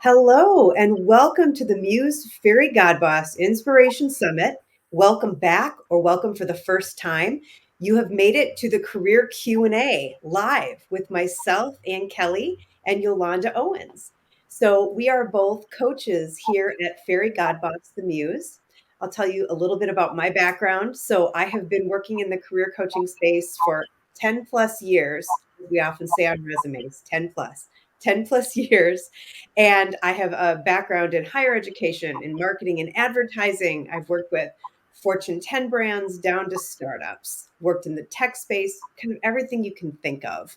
Hello, and welcome to the Muse Fairygodboss Inspiration Summit. Welcome back, or welcome for the first time. You have made it to the Career Q&A live with myself, Ann Kelly, and Yolanda Owens. So we are both coaches here at Fairygodboss the Muse. I'll tell you a little bit about my background. So I have been working in the career coaching space for 10 plus years. We often say on resumes, 10 plus years. And I have a background in higher education, in marketing and advertising. I've worked with Fortune 10 brands down to startups, worked in the tech space, kind of everything you can think of.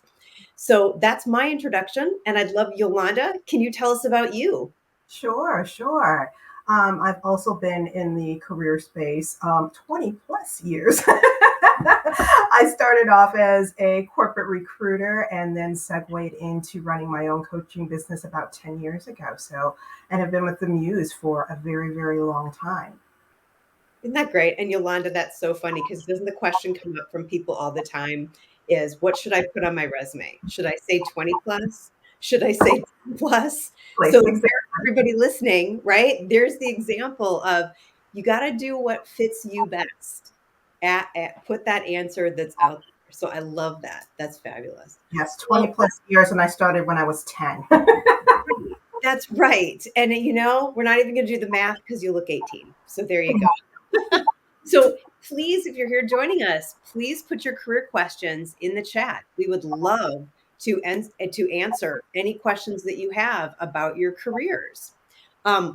So that's my introduction. And I'd love, Yolanda, can you tell us about you? Sure, sure. I've also been in the career space 20 plus years. I started off as a corporate recruiter and then segued into running my own coaching business about 10 years ago. And have been with the Muse for a very, very long time. Isn't that great? And Yolanda, that's so funny because doesn't the question come up from people all the time is what should I put on my resume? Should I say 20 plus? Should I say 10 plus? So Exactly. there, everybody listening, right? There's the example of you got to do what fits you best. Put that answer that's out there. So I love that. That's fabulous. Yes, 20 Well, plus years, and I started when I was 10. right. That's right. And we're not even going to do the math because you look 18. So there you go. So please, if you're here joining us, please put your career questions in the chat. We would love to answer any questions that you have about your careers.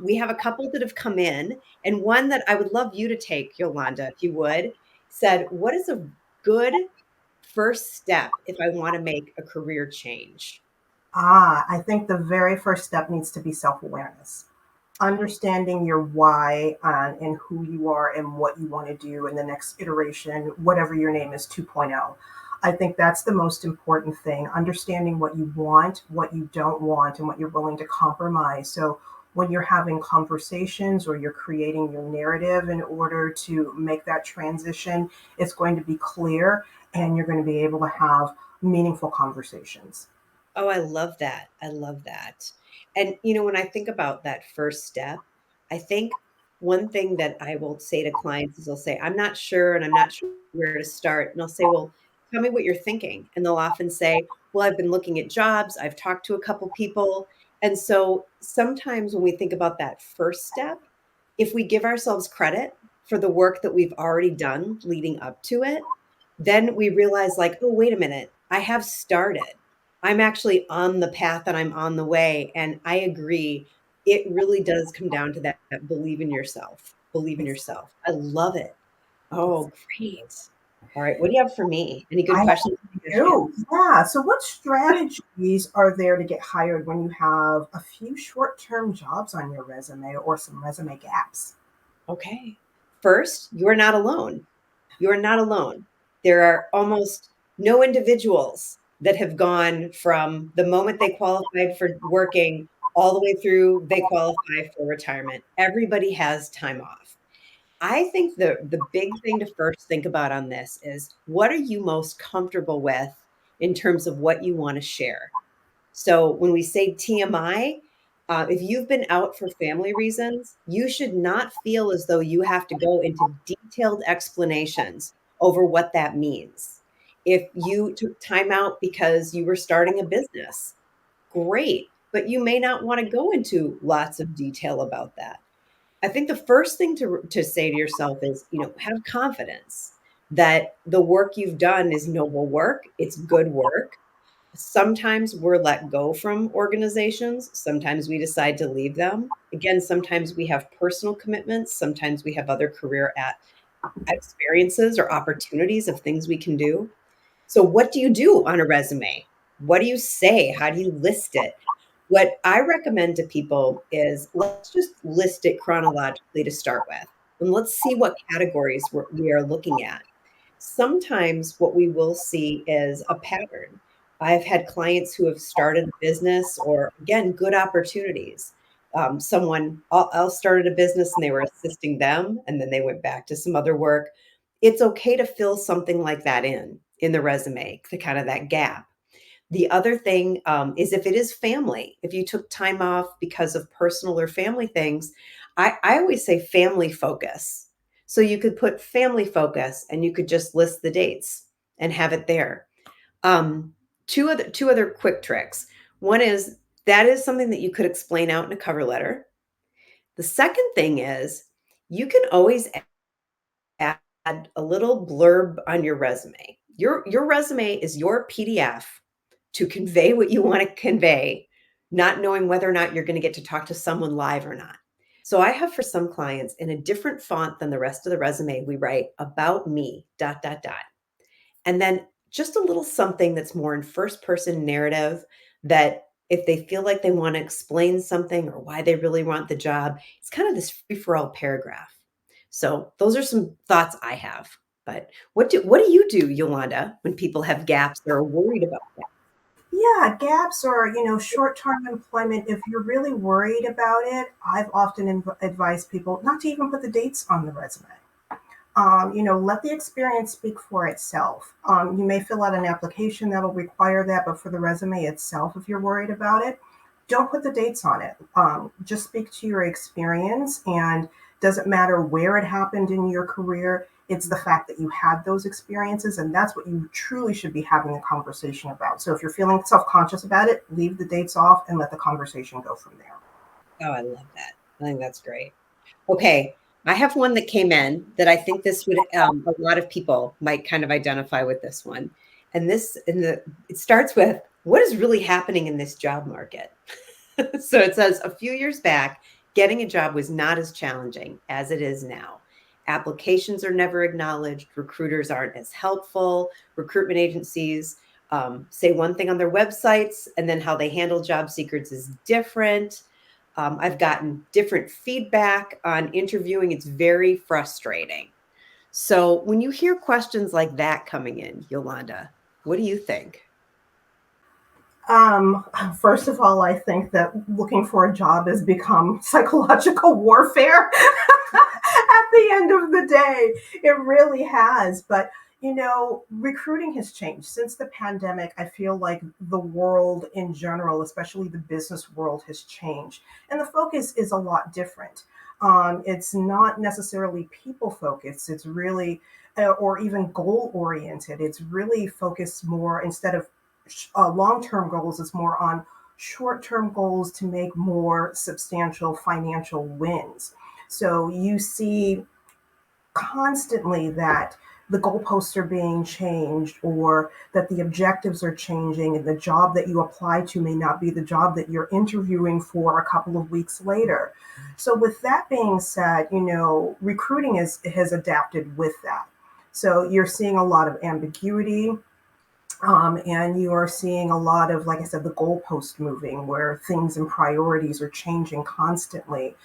We have a couple that have come in, and one that I would love you to take, Yolanda, if you would, said, what is a good first step if I want to make a career change? I think the very first step needs to be self awareness. Okay. Understanding your why and who you are and what you want to do in the next iteration, whatever your name is 2.0. I think that's the most important thing. Understanding what you want, what you don't want, and what you're willing to compromise. So when you're having conversations or you're creating your narrative in order to make that transition, it's going to be clear and you're going to be able to have meaningful conversations. Oh, I love that. I love that. And, when I think about that first step, I think one thing that I will say to clients is they'll say, I'm not sure and I'm not sure where to start. And I'll say, well, tell me what you're thinking. And they'll often say, well, I've been looking at jobs, I've talked to a couple people. And so sometimes when we think about that first step, if we give ourselves credit for the work that we've already done leading up to it, then we realize, like, oh, wait a minute, I have started. I'm actually on the path and I'm on the way. And I agree. It really does come down to that believe in yourself. Believe in yourself. I love it. Oh, great. All right. What do you have for me? Any good I questions from the do. audience? Yeah. So, what strategies are there to get hired when you have a few short term jobs on your resume or some resume gaps? Okay. First, you are not alone. You are not alone. There are almost no individuals that have gone from the moment they qualified for working all the way through they qualify for retirement. Everybody has time off. I think the big thing to first think about on this is what are you most comfortable with in terms of what you want to share? So when we say TMI, if you've been out for family reasons, you should not feel as though you have to go into detailed explanations over what that means. If you took time out because you were starting a business, great, but you may not want to go into lots of detail about that. I think the first thing to say to yourself is, have confidence that the work you've done is noble work, it's good work. Sometimes we're let go from organizations, sometimes we decide to leave them. Again, sometimes we have personal commitments, sometimes we have other career at experiences or opportunities of things we can do. So what do you do on a resume? What do you say? How do you list it? What I recommend to people is let's just list it chronologically to start with, and let's see what categories we are looking at. Sometimes what we will see is a pattern. I've had clients who have started a business or, again, good opportunities. Someone else started a business and they were assisting them, and then they went back to some other work. It's okay to fill something like that in the resume, the kind of that gap. The other thing is if it is family, if you took time off because of personal or family things, I always say family focus. So you could put family focus and you could just list the dates and have it there. Um, two other quick tricks. One is that is something that you could explain out in a cover letter. The second thing is you can always add a little blurb on your resume. Your resume is your PDF to convey what you want to convey, not knowing whether or not you're going to get to talk to someone live or not. So I have for some clients in a different font than the rest of the resume, we write about me, dot, dot, dot. And then just a little something that's more in first person narrative that if they feel like they want to explain something or why they really want the job, it's kind of this free for all paragraph. So those are some thoughts I have. But what do you do, Yolanda, when people have gaps or are worried about that? Yeah, gaps or, short-term employment, if you're really worried about it, I've often advised people not to even put the dates on the resume. Let the experience speak for itself. You may fill out an application that'll require that, but for the resume itself, if you're worried about it, don't put the dates on it. Just speak to your experience, and doesn't matter where it happened in your career. It's the fact that you had those experiences, and that's what you truly should be having a conversation about. So if you're feeling self-conscious about it, leave the dates off and let the conversation go from there. Oh, I love that. I think that's great. Okay, I have one that came in that I think this would a lot of people might kind of identify with this one. And it starts with what is really happening in this job market. So it says a few years back, getting a job was not as challenging as it is now. Applications are never acknowledged, recruiters aren't as helpful, recruitment agencies say one thing on their websites, and then how they handle job seekers is different. I've gotten different feedback on interviewing. It's very frustrating. So when you hear questions like that coming in, Yolanda, what do you think? First of all, I think that looking for a job has become psychological warfare at the end of the day. It really has. But, recruiting has changed. Since the pandemic, I feel like the world in general, especially the business world, has changed. And the focus is a lot different. It's not necessarily people focused, it's really, or even goal oriented. It's really focused more instead of long-term goals, it's more on short-term goals to make more substantial financial wins. So you see constantly that the goalposts are being changed, or that the objectives are changing, and the job that you apply to may not be the job that you're interviewing for a couple of weeks later. So with that being said, recruiting has adapted with that. So you're seeing a lot of ambiguity, and you are seeing a lot of, like I said, the goalpost moving, where things and priorities are changing constantly.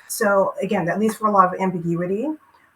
So again, that leads for a lot of ambiguity.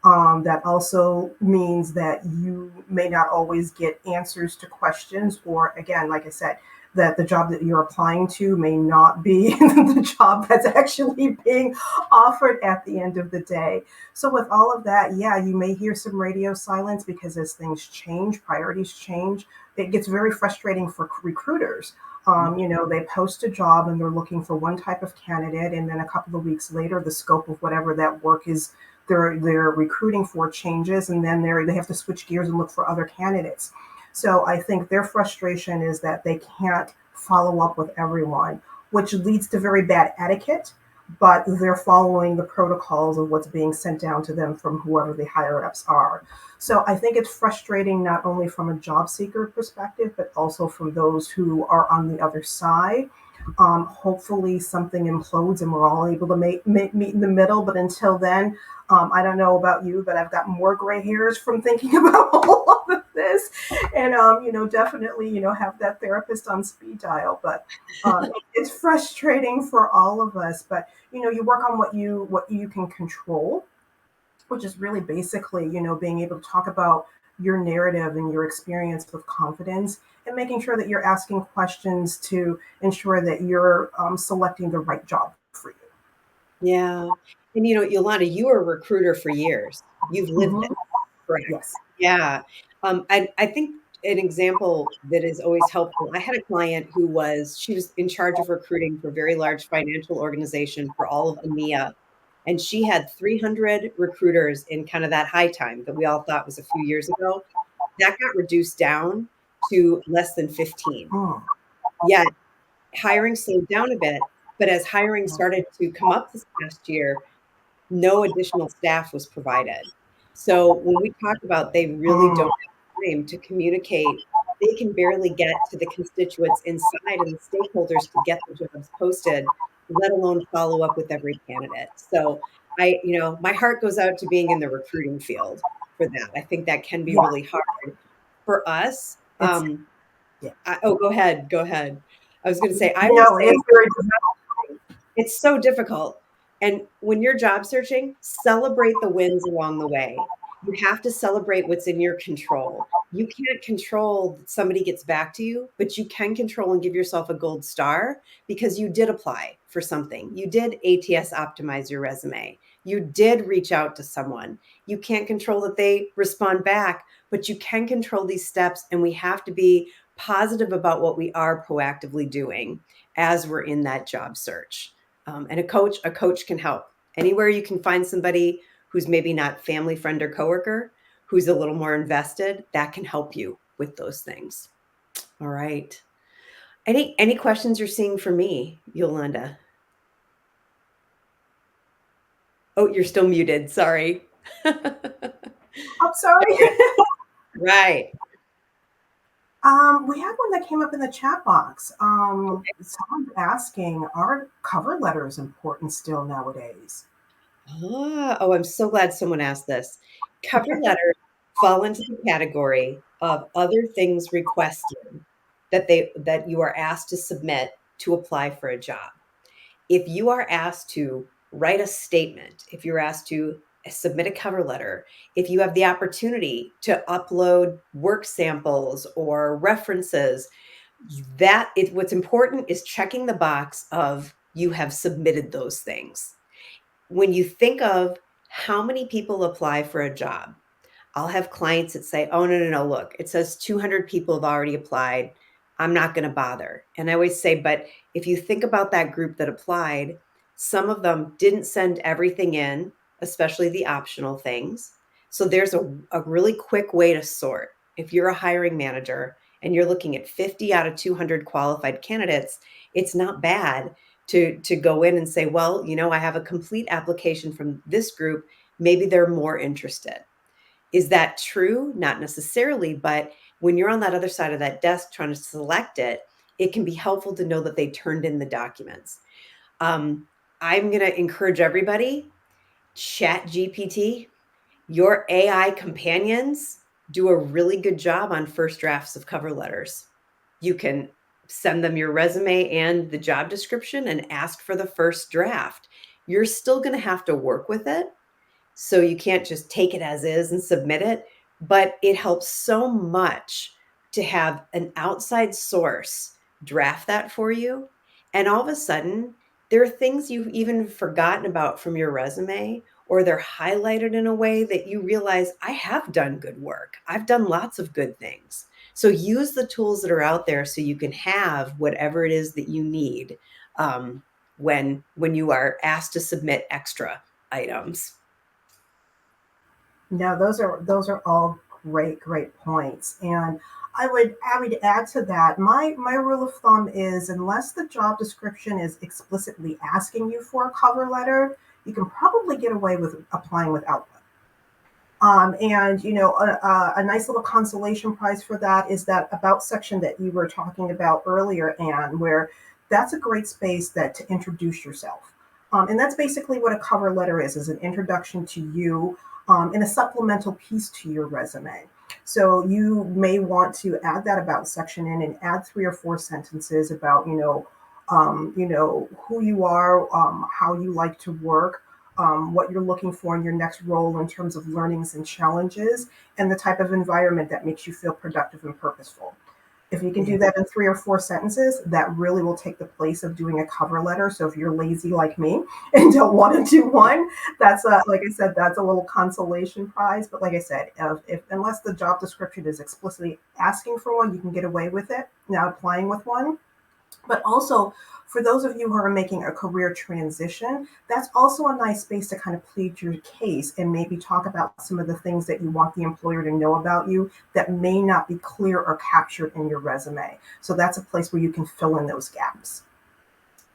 That also means that you may not always get answers to questions, or again, like I said, that the job that you're applying to may not be the job that's actually being offered at the end of the day. So with all of that, yeah, you may hear some radio silence, because as things change, priorities change. It gets very frustrating for recruiters. They post a job and they're looking for one type of candidate, and then a couple of weeks later, the scope of whatever that work is they're recruiting for changes, and then they have to switch gears and look for other candidates. So I think their frustration is that they can't follow up with everyone, which leads to very bad etiquette, but they're following the protocols of what's being sent down to them from whoever the higher ups are. So I think it's frustrating not only from a job seeker perspective, but also from those who are on the other side. Hopefully something implodes and we're all able to meet in the middle. But until then, I don't know about you, but I've got more gray hairs from thinking about all of this. And, definitely, have that therapist on speed dial. But it's frustrating for all of us. But, you work on what you can control, which is really basically, being able to talk about your narrative and your experience with confidence, and making sure that you're asking questions to ensure that you're selecting the right job for you. Yeah. And Yolanda, you were a recruiter for years. You've lived Hmm. it, correct? Yes. Yeah. I think an example that is always helpful. I had a client she was in charge of recruiting for a very large financial organization for all of EMEA, and she had 300 recruiters in kind of that high time that we all thought was a few years ago. That got reduced down to less than 15. Mm, Yet hiring slowed down a bit, but as hiring started to come up this past year, no additional staff was provided. So when we talk about they really mm. don't have time to communicate, they can barely get to the constituents inside and the stakeholders to get the jobs posted, let alone follow up with every candidate. So my heart goes out to being in the recruiting field for that. I think that can be Yeah, really hard for us. it's yeah. Oh, go ahead. Go ahead. I was going to say, I will No, it say is very it's so difficult. And when you're job searching, celebrate the wins along the way. You have to celebrate what's in your control. You can't control that somebody gets back to you, but you can control and give yourself a gold star because you did apply for something. You did ATS optimize your resume. You did reach out to someone. You can't control that they respond back, but you can control these steps. And we have to be positive about what we are proactively doing as we're in that job search. And a coach can help. Anywhere you can find somebody who's maybe not family friend or coworker, who's a little more invested, that can help you with those things. All right. Any questions you're seeing for me, Yolanda? Oh, you're still muted. Sorry. I'm sorry. Right. We had one that came up in the chat box. Someone's asking, are cover letters important still nowadays? Oh, I'm so glad someone asked this. Cover letters fall into the category of other things requested that you are asked to submit to apply for a job. If you are asked to write a statement, if you're asked to submit a cover letter, if you have the opportunity to upload work samples or references, what's important is checking the box of you have submitted those things. When you think of how many people apply for a job, I'll have clients that say, "Oh, no, no, no, look, it says 200 people have already applied. I'm not going to bother." And I always say, but if you think about that group that applied, some of them didn't send everything in, especially the optional things. So there's a really quick way to sort. If you're a hiring manager and you're looking at 50 out of 200 qualified candidates, it's not bad to go in and say, well, I have a complete application from this group. Maybe they're more interested. Is that true? Not necessarily, but when you're on that other side of that desk trying to select it, it can be helpful to know that they turned in the documents. Um, I'm going to encourage everybody, Chat GPT, your AI companions do a really good job on first drafts of cover letters. You can send them your resume and the job description and ask for the first draft. You're still going to have to work with it, so you can't just take it as is and submit it, but it helps so much to have an outside source draft that for you. And all of a sudden, there are things you've even forgotten about from your resume, or they're highlighted in a way that you realize, I have done good work. I've done lots of good things. So use the tools that are out there so you can have whatever it is that you need when you are asked to submit extra items. No, those are all great points. And I would add to that. My rule of thumb is unless the job description is explicitly asking you for a cover letter, you can probably get away with applying without one. And a nice little consolation prize for that is that about section that you were talking about earlier, Anne, where that's a great space that to introduce yourself. And that's basically what a cover letter is an introduction to you and a supplemental piece to your resume. So you may want to add that about section in and add 3 or 4 sentences about, who you are, how you like to work, what you're looking for in your next role in terms of learnings and challenges, and the type of environment that makes you feel productive and purposeful. If you can Yeah. do that in 3 or 4 sentences, that really will take the place of doing a cover letter. So if you're lazy like me and don't want to do one, that's like I said, that's a little consolation prize. But like I said, if unless the job description is explicitly asking for one, you can get away with it. Now applying with one, but also for those of you who are making a career transition, that's also a nice space to kind of plead your case and maybe talk about some of the things that you want the employer to know about you that may not be clear or captured in your resume. So that's a place where you can fill in those gaps.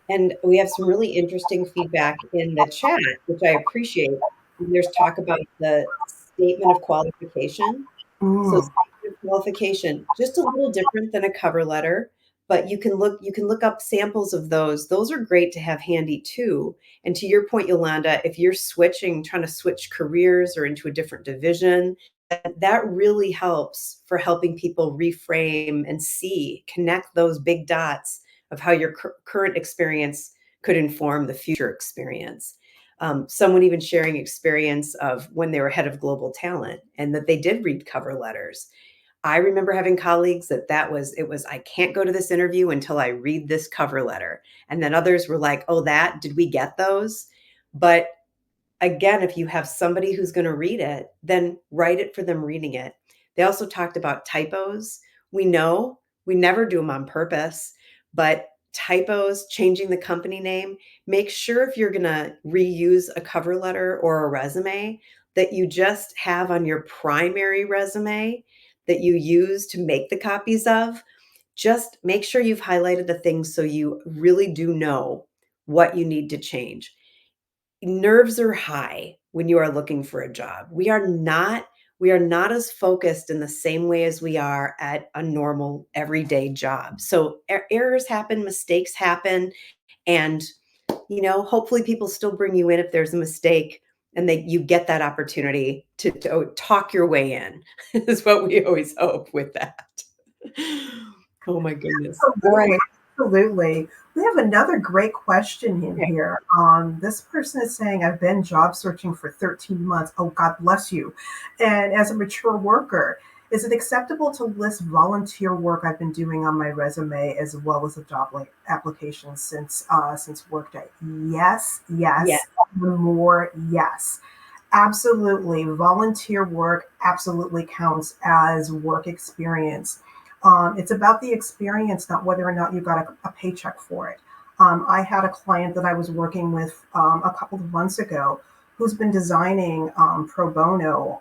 And we have some really interesting feedback in the chat, which I appreciate. There's talk about the statement of qualification. So Mm. statement of qualification, just a little different than a cover letter, but you can look up samples of those. Those are great to have handy too. And to your point, Yolanda, if you're trying to switch careers or into a different division, that really helps for helping people reframe and connect those big dots of how your current experience could inform the future experience. Someone even sharing experience of when they were head of global talent and that they did read cover letters. I remember having colleagues that I can't go to this interview until I read this cover letter. And then others were like, oh, did we get those? But again, if you have somebody who's going to read it, then write it for them reading it. They also talked about typos. We know we never do them on purpose, but typos, changing the company name, make sure if you're going to reuse a cover letter or a resume that you just have on your primary resume that you use to make the copies of. Just make sure you've highlighted the things so you really do know what you need to change. Nerves are high when you are looking for a job. We are not as focused in the same way as we are at a normal everyday job. So errors happen, mistakes happen, and hopefully people still bring you in if there's a mistake and you get that opportunity to talk your way in is what we always hope with that. Oh my goodness. All Absolutely, right. absolutely. We have another great question in Okay. here. This person is saying, I've been job searching for 13 months. Oh, God bless you. And as a mature worker, is it acceptable to list volunteer work I've been doing on my resume as well as a job application since Workday? Yes, Yeah. yes, more yes. Absolutely. Volunteer work absolutely counts as work experience. It's about the experience, not whether or not you got a paycheck for it. I had a client that I was working with a couple of months ago who's been designing pro bono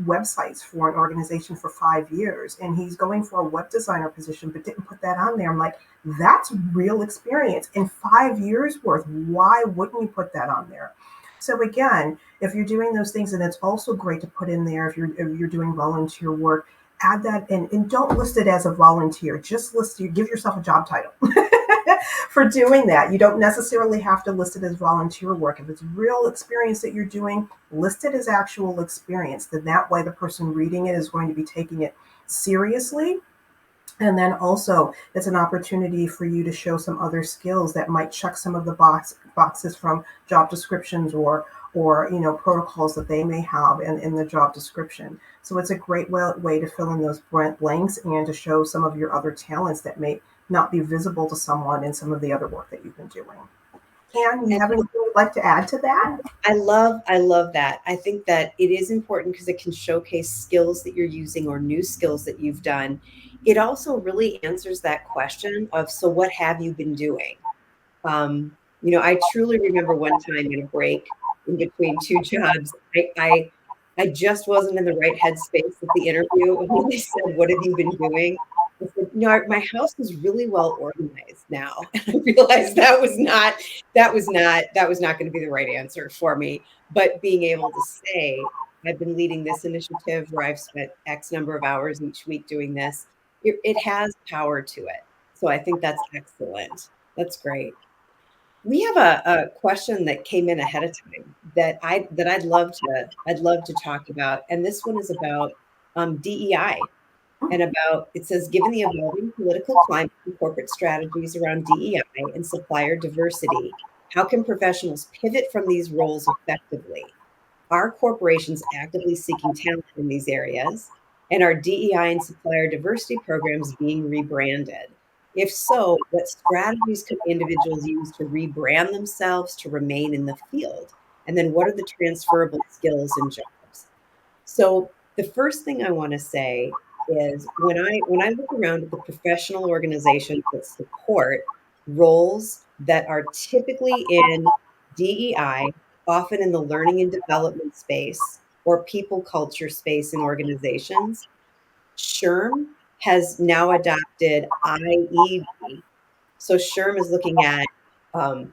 websites for an organization for 5 years. And he's going for a web designer position, but didn't put that on there. I'm like, that's real experience in 5 years worth. Why wouldn't you put that on there? So again, if you're doing those things, and it's also great to put in there if you're doing volunteer work, add that in, and don't list it as a volunteer. Just give yourself a job title for doing that. You don't necessarily have to list it as volunteer work. If it's real experience that you're doing, list it as actual experience. Then that way the person reading it is going to be taking it seriously. And then also, it's an opportunity for you to show some other skills that might check some of the boxes from job descriptions or protocols that they may have in the job description. So it's a great way to fill in those blanks and to show some of your other talents that may not be visible to someone in some of the other work that you've been doing. Can you have anything you'd like to add to that? I love that. I think that it is important because it can showcase skills that you're using or new skills that you've done. It also really answers that question of, so what have you been doing? I truly remember one time in a break in between two jobs, I just wasn't in the right headspace at the interview. And when they said, "What have you been doing?" I said, "No, my house is really well organized now." And I realized that was not going to be the right answer for me. But being able to say, "I've been leading this initiative where I've spent X number of hours each week doing this," it has power to it. So I think that's excellent. That's great. We have a question that came in ahead of time that I'd love to talk about, and this one is about DEI and about it says, given the evolving political climate and corporate strategies around DEI and supplier diversity, how can professionals pivot from these roles effectively? Are corporations actively seeking talent in these areas? And are DEI and supplier diversity programs being rebranded? If so, what strategies could individuals use to rebrand themselves to remain in the field? And then what are the transferable skills and jobs? So the first thing I want to say is when I look around at the professional organizations that support roles that are typically in DEI, often in the learning and development space or people culture space in organizations, SHRM has now adopted IEV. So SHRM is looking at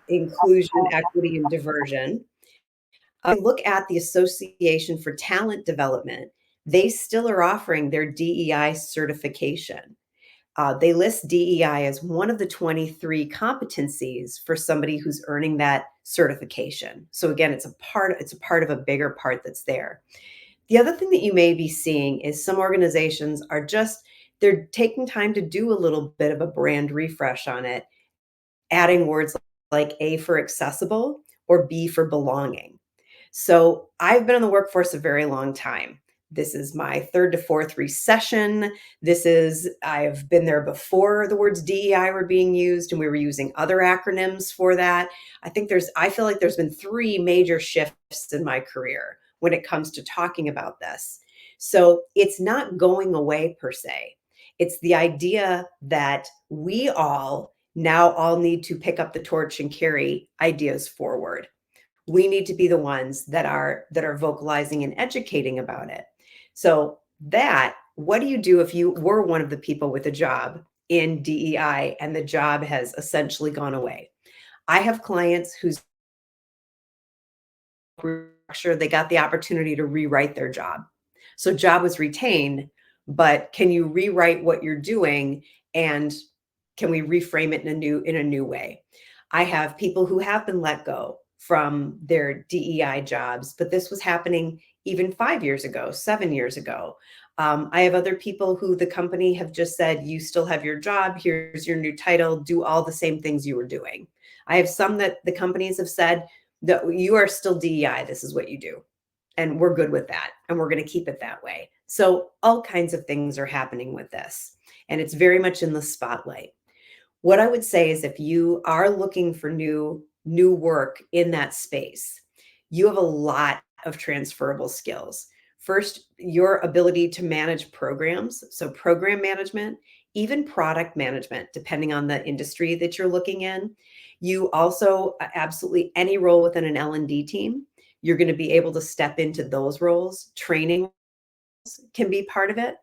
inclusion, equity, and diversion. Look at the Association for Talent Development. They still are offering their DEI certification. They list DEI as one of the 23 competencies for somebody who's earning that certification. So again, it's a part of a bigger part that's there. The other thing that you may be seeing is some organizations are they're taking time to do a little bit of a brand refresh on it, adding words like A for accessible or B for belonging. So I've been in the workforce a very long time. This is my third to fourth recession. I've been there before the words DEI were being used, and we were using other acronyms for that. I feel like there's been three major shifts in my career when it comes to talking about this. So it's not going away per se. It's the idea that we all need to pick up the torch and carry ideas forward. We need to be the ones that are vocalizing and educating about it. So that what do you do if you were one of the people with a job in DEI and the job has essentially gone away? I have clients whose structure they got the opportunity to rewrite their job. So job was retained, but can you rewrite what you're doing and can we reframe it in a new way? I have people who have been let go from their DEI jobs, but this was happening even 5 years ago, 7 years ago. I have other people who the company have just said, you still have your job. Here's your new title. Do all the same things you were doing. I have some that the companies have said that you are still DEI. This is what you do. And we're good with that. And we're going to keep it that way. So all kinds of things are happening with this. And it's very much in the spotlight. What I would say is if you are looking for new work in that space, you have a lot of transferable skills. First, your ability to manage programs, so program management, even product management, depending on the industry that you're looking in. You also absolutely any role within an L&D team, you're going to be able to step into those roles. Training can be part of it.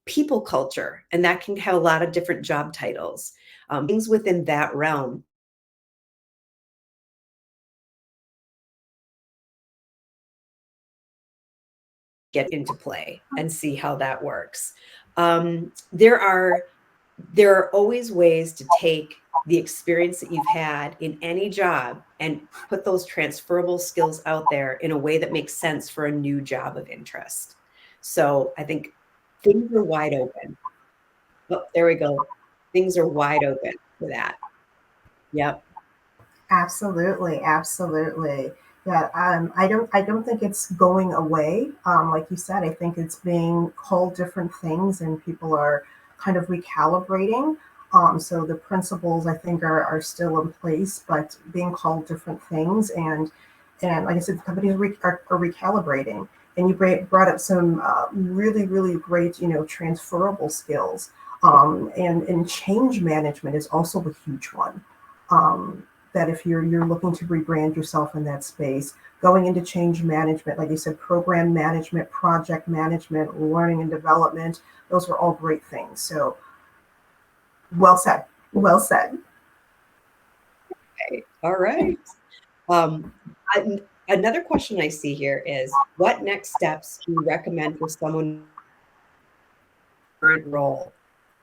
People culture, and that can have a lot of different job titles. Things within that realm get into play and see how that works. There are always ways to take the experience that you've had in any job and put those transferable skills out there in a way that makes sense for a new job of interest. So I think things are wide open. Oh, there we go. Things are wide open for that. Yep. Absolutely, absolutely. Yeah, I don't think it's going away. Like you said, I think it's being called different things, and people are kind of recalibrating. So the principles I think are still in place, but being called different things. And like I said, the companies are recalibrating. And you brought up some really, really great, transferable skills. And change management is also a huge one. That if you're looking to rebrand yourself in that space, going into change management, like you said, program management, project management, learning and development, those are all great things. So well said. Well said. Okay. All right. Um, Another question I see here is what next steps do you recommend for someone in a current role?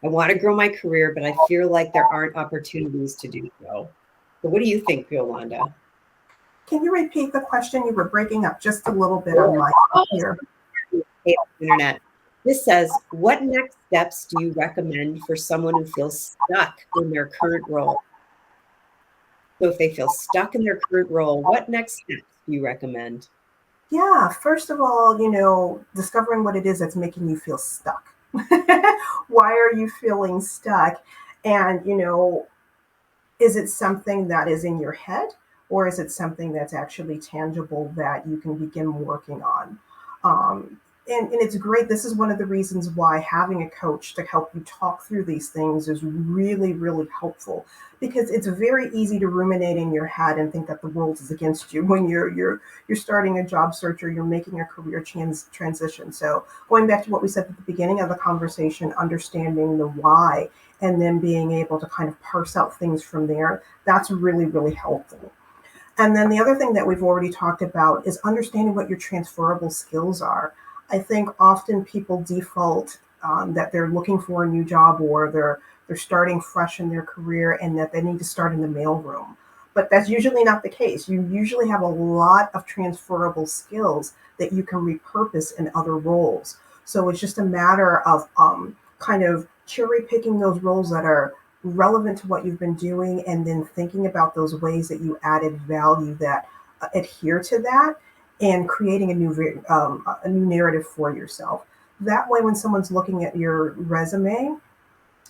I want to grow my career, but I feel like there aren't opportunities to do so. So what do you think, Yolanda? Can you repeat the question? You were breaking up just a little bit on Sure. my Oh, here. hey, internet. This says, what next steps do you recommend for someone who feels stuck in their current role? So if they feel stuck in their current role, what next steps do you recommend? Yeah, first of all, discovering what it is that's making you feel stuck. Why are you feeling stuck? And, is it something that is in your head, or is it something that's actually tangible that you can begin working on? And it's great. This is one of the reasons why having a coach to help you talk through these things is really, really helpful, because it's very easy to ruminate in your head and think that the world is against you when you're starting a job search or you're making a career transition. So going back to what we said at the beginning of the conversation, understanding the why and then being able to kind of parse out things from there, that's really, really helpful. And then the other thing that we've already talked about is understanding what your transferable skills are. I think often people default that they're looking for a new job, or they're starting fresh in their career and that they need to start in the mailroom. But that's usually not the case. You usually have a lot of transferable skills that you can repurpose in other roles. So it's just a matter of kind of cherry picking those roles that are relevant to what you've been doing, and then thinking about those ways that you added value that adhere to that, and creating a new narrative for yourself. That way, when someone's looking at your resume,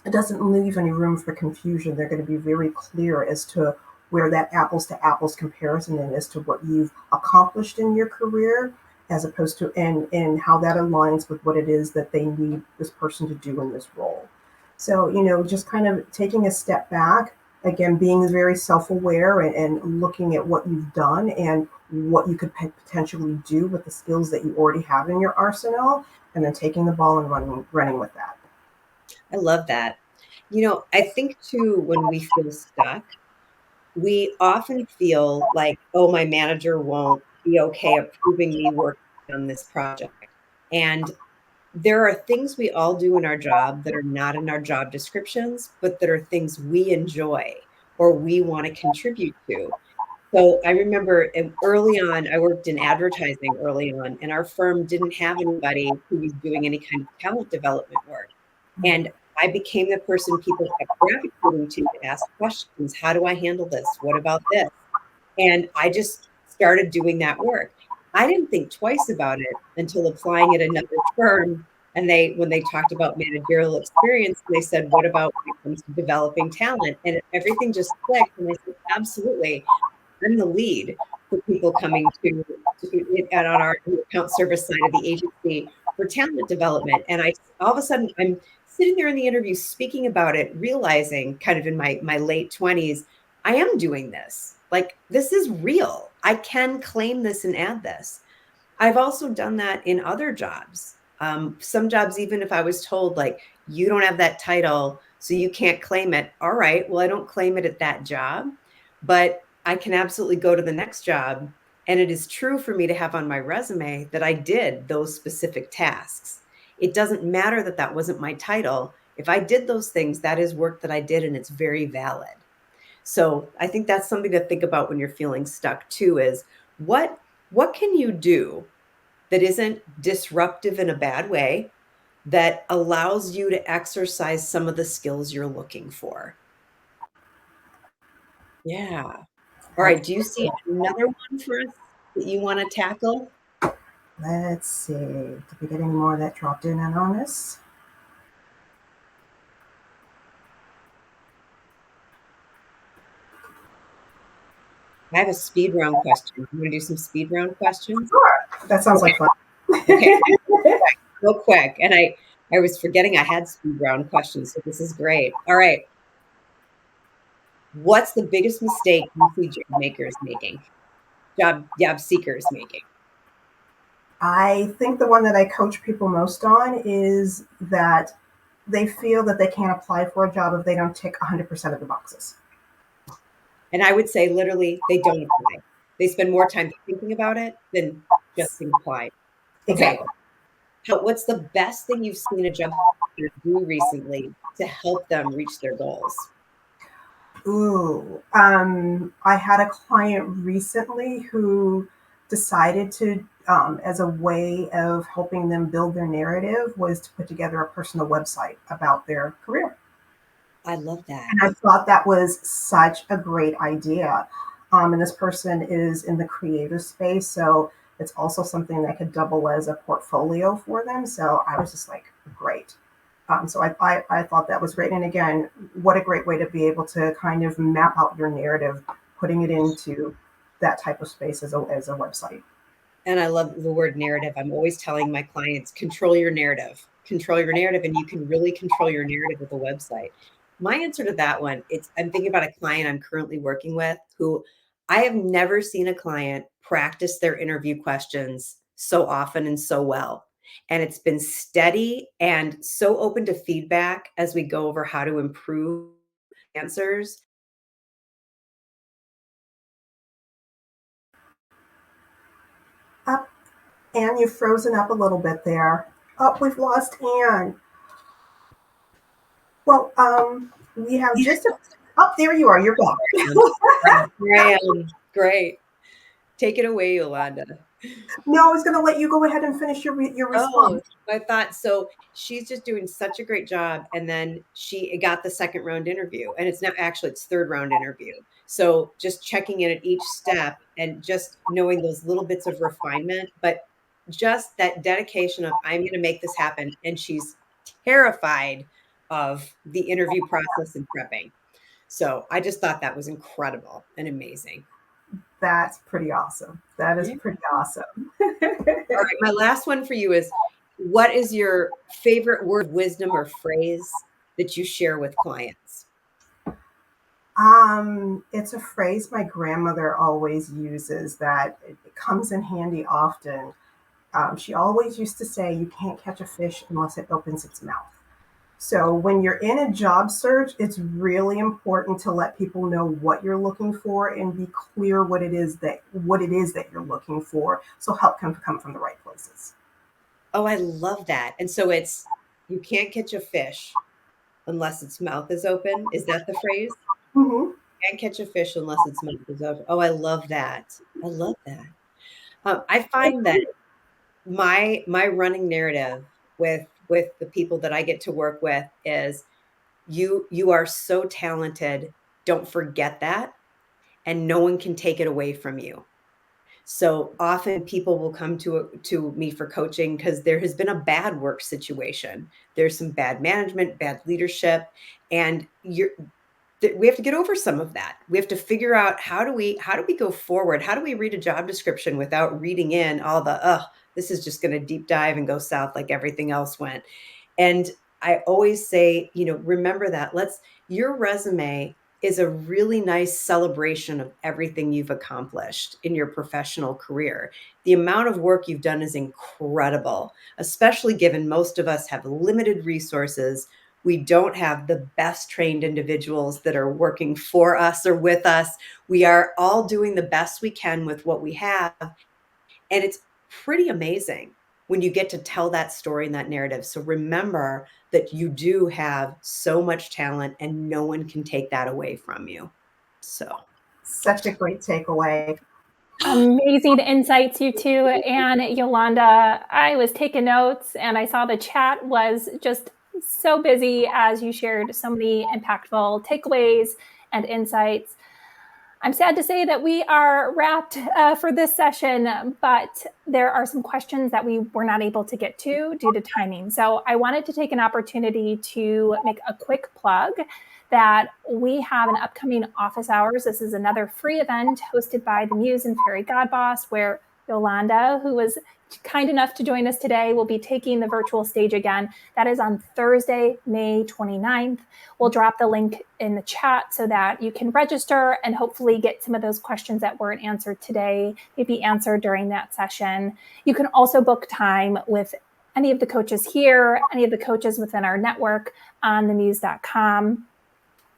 it doesn't leave any room for confusion. They're going to be very clear as to where that apples to apples comparison is, as to what you've accomplished in your career, as opposed to and how that aligns with what it is that they need this person to do in this role. So, just kind of taking a step back, again, being very self-aware, and looking at what you've done and what you could potentially do with the skills that you already have in your arsenal, and then taking the ball and running with that. I love that. I think too, when we feel stuck, we often feel like, oh, my manager won't be okay approving me working on this project. And there are things we all do in our job that are not in our job descriptions, but that are things we enjoy or we want to contribute to. So I remember early on, I worked in advertising early on, and our firm didn't have anybody who was doing any kind of talent development work. And I became the person people kept gravitating to ask questions. How do I handle this? What about this? And I just started doing that work. I didn't think twice about it until applying at another firm. And when they talked about managerial experience, they said, what about when it comes to developing talent? And everything just clicked. And I said, absolutely. I'm the lead for people coming to it and on our account service side of the agency for talent development. And all of a sudden I'm sitting there in the interview speaking about it, realizing kind of in my late 20s, I am doing this. Like, this is real. I can claim this and add this. I've also done that in other jobs. Some jobs, even if I was told, like, you don't have that title, so you can't claim it. All right, well, I don't claim it at that job, but I can absolutely go to the next job. And it is true for me to have on my resume that I did those specific tasks. It doesn't matter that that wasn't my title. If I did those things, that is work that I did, and it's very valid. So I think that's something to think about when you're feeling stuck too, is what what can you do that isn't disruptive in a bad way, that allows you to exercise some of the skills you're looking for? Yeah. All right. Do you see another one for us that you want to tackle? Let's see. Did we get any more that dropped in on us? I have a speed round question. You want to do some speed round questions? Sure. That sounds Okay. like fun. Okay. Real quick. And I was forgetting I had speed round questions, so this is great. All right. What's the biggest mistake you see job makers making? Job seekers making? I think the one that I coach people most on is that they feel that they can't apply for a job if they don't tick 100% of the boxes. And I would say literally they don't apply. They spend more time thinking about it than just applying. Okay. Exactly. What's the best thing you've seen a job seeker do recently to help them reach their goals? Ooh, I had a client recently who decided to, as a way of helping them build their narrative, was to put together a personal website about their career. I love that. And I thought that was such a great idea. And this person is in the creative space. So It's also something that could double as a portfolio for them. So I was just like, great. So I thought that was great. And again, what a great way to be able to kind of map out your narrative, putting it into that type of space as a website. And I love the word narrative. I'm always telling my clients, control your narrative, and you can really control your narrative with a website. My answer to that one, I'm thinking about a client I'm currently working with who I have never seen a client practice their interview questions so often and so well. And it's been steady and so open to feedback as we go over how to improve answers. Up, Anne, you've frozen up a little bit there. Oh, we've lost Anne. Well, we have just a. Oh, there you are. You're back. Great. Take it away, Yolanda. No, I was going to let you go ahead and finish your Oh, response. I thought so. She's just doing such a great job. And then she got the second round interview, and it's not actually, it's third round interview. So just checking in at each step and just knowing those little bits of refinement, but just that dedication of I'm going to make this happen. And she's terrified of the interview process and prepping. So I just thought that was incredible and amazing. That's pretty awesome. That is Yeah. pretty awesome. All right, my last one for you is, what is your favorite word of wisdom or phrase that you share with clients? It's a phrase my grandmother always uses that it comes in handy often. She always used to say, "You can't catch a fish unless it opens its mouth." So when you're in a job search, it's really important to let people know what you're looking for and be clear what it is that you're looking for, so help can come from the right places. Oh, I love that. And so it's, you can't catch a fish unless its mouth is open. Is that the phrase? Hmm. Can't catch a fish unless its mouth is open. Oh, I love that. I love that. I find that my running narrative with the people that I get to work with is, you are so talented. Don't forget that, and no one can take it away from you. So often people will come to me for coaching because there has been a bad work situation. There's some bad management, bad leadership, and we have to get over some of that. We have to figure out, how do we go forward? How do we read a job description without reading in all the, this is just going to deep dive and go south like everything else went. And I always say, remember that. Your resume is a really nice celebration of everything you've accomplished in your professional career. The amount of work you've done is incredible, especially given most of us have limited resources. We don't have the best trained individuals that are working for us or with us. We are all doing the best we can with what we have. And it's pretty amazing when you get to tell that story and that narrative. So remember that you do have so much talent and no one can take that away from you. So Such a great takeaway. Amazing insights, you two. And Yolanda, I was taking notes and I saw the chat was just so busy as you shared so many impactful takeaways and insights. I'm sad to say that we are wrapped for this session, but there are some questions that we were not able to get to due to timing. So I wanted to take an opportunity to make a quick plug that we have an upcoming office hours. This is another free event hosted by the Muse and Fairygodboss, where Yolanda, who was kind enough to join us today, will be taking the virtual stage again. That is on Thursday, May 29th. We'll drop the link in the chat so that you can register and hopefully get some of those questions that weren't answered today, maybe answered during that session. You can also book time with any of the coaches here, any of the coaches within our network on themuse.com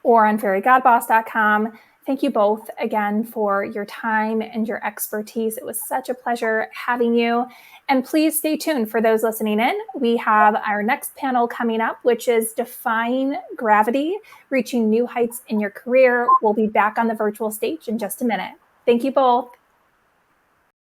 or on fairygodboss.com. Thank you both again for your time and your expertise. It was such a pleasure having you. And please stay tuned for those listening in. We have our next panel coming up, which is Defying Gravity, Reaching New Heights in Your Career. We'll be back on the virtual stage in just a minute. Thank you both.